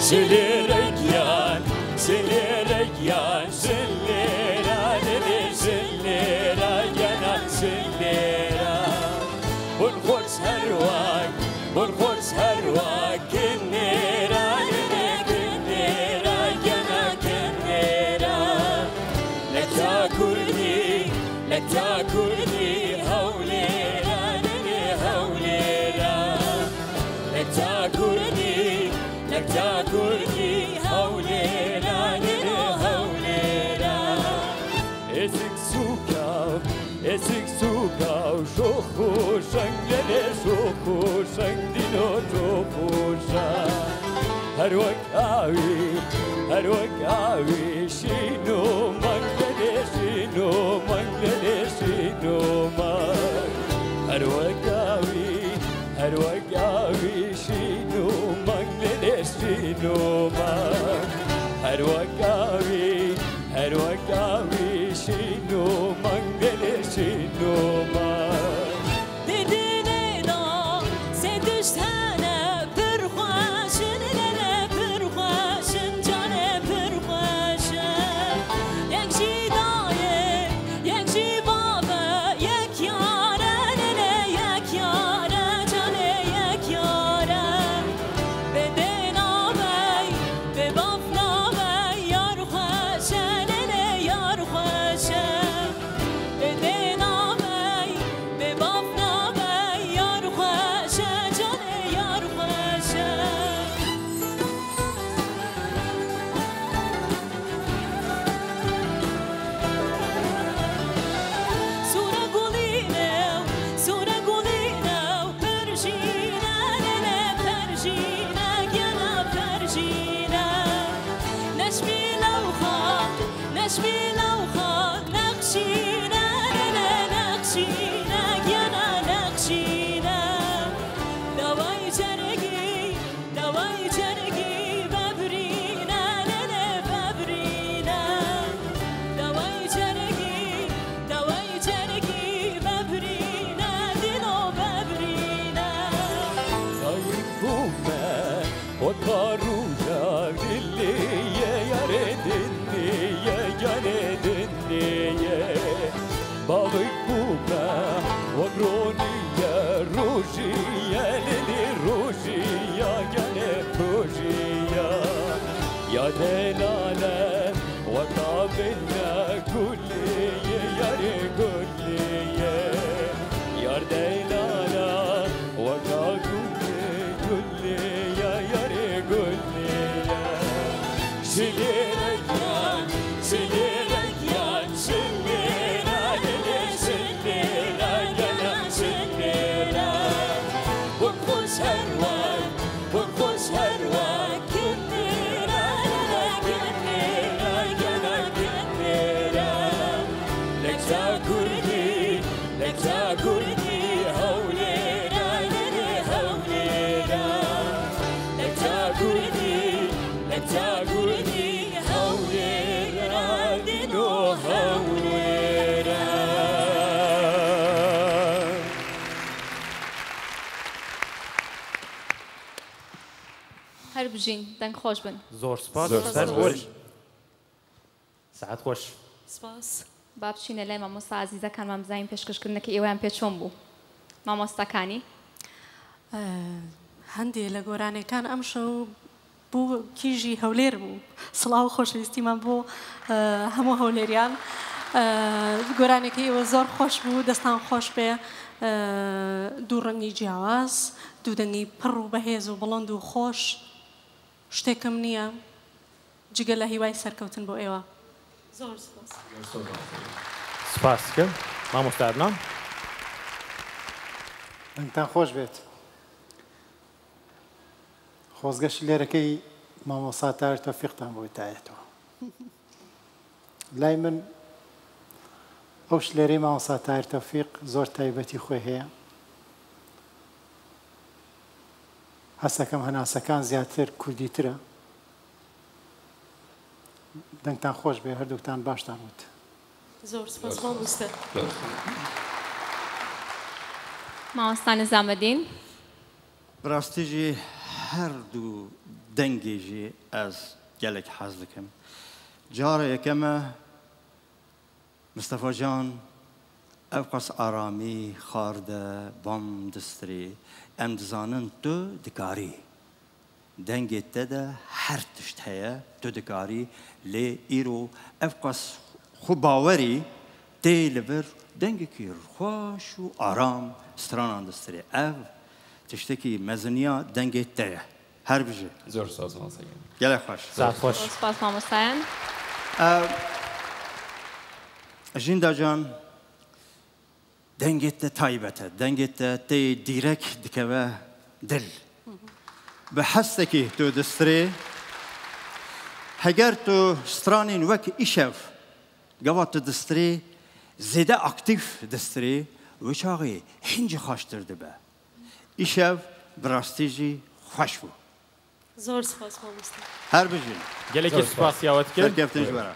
سليريان سليريان سليرا للي سليرا جنا سليرا والخرس هرواك والخرس هرواك كنيرا للي كنيرا جنا كنيرا لك تاكلني لك تاكلني هوليرا للي هوليرا لك تاكلني لك تاكلني هوليرا للي هوليرا اسك سوكا وشوخو شنگ للي شوخو شنگ دينو شوخو شنگ هروك آوي شينو منگلي شينو منگلي شينو من هروك آوي شينو منگلي شينو من هروك آوي شينو منگلي شينو من يا دلالة وقابلنا كلية يا كلية يا دلالة وقابلنا كلية يا كلية سليريان سليريان سليرا للي سليرا جنا سليرا والخوس هرواك والخوس هرواك تاكلني هوليرا للي هوليرا لك تاكلني هوليرا دينو هوليرا هر بجين دنگ خوش بن زور سپاس خوش ساعت خوش سپاس بابچینە لای مامۆستا عەزیزەکان مامزاین پێشکەشکردنەکە ئێوەیان پێ چۆن بوو مامۆستاکانی هەندێک لە گۆرانەکان ئەم شەو بوو کیژی هەولێر بوو سڵاو خۆشەویستیمان بۆ هەموو هەولێریان گۆرانێکی ئێوە زۆر خۆش بوو دەستان خۆش بێ دوو ڕەنگی جیاواز دوو دەنگی پڕ و بەهێز و بڵند و خۆش شتێکم نییە جگە لە هیوای سەرکەوتن بۆ ئێوە زۆر سپاس کرد مامۆستا عەدنان دەنگتان خۆش بێت خۆزگەشی لێرەکەی مامۆستا تایر تەوفیقتان بۆی تایەتەوە لای من ئەو شلێرەی مامۆستا تایر تەوفیق زۆر تایبەتی خۆی هەیە هەستەکەم هەناسەکان زیاتر کوردیترە دەنگتان خۆش بێ هەردووکتان باشتان وت زۆر سپاس مامۆستا مامۆستا نزامەدین بڕاستیژی هەردوو دنگی جی از گلک حز دکم جاره یکمه مصطفى جان افقص آرامی خارده بام دستری ام دزانن تو دکاری دنگی تده هر تشت هیا تو دکاری لی ایرو افقص خوباوری تیلور دنگی کیر خوش و آرام ستران دستری اف تشتکی مزنیا دنگی تده هر بجه زور ساز ماسایی گله خوش ساعت خوش سپاس مامۆستایان. جیندا جان دنگت تایبته دنگت تی دیرک دکوه دل به حسکی تو دستری هگر تو سترانین وک ایشف گوات دستری زیده اکتیف دستری وچاقی هنج خوشتر دبه ایشف براستیجی خوش بو زۆر سپاس مامۆستا. هر بجین گەلێکی سوپاس یاوەت کرد سرکفتنج برا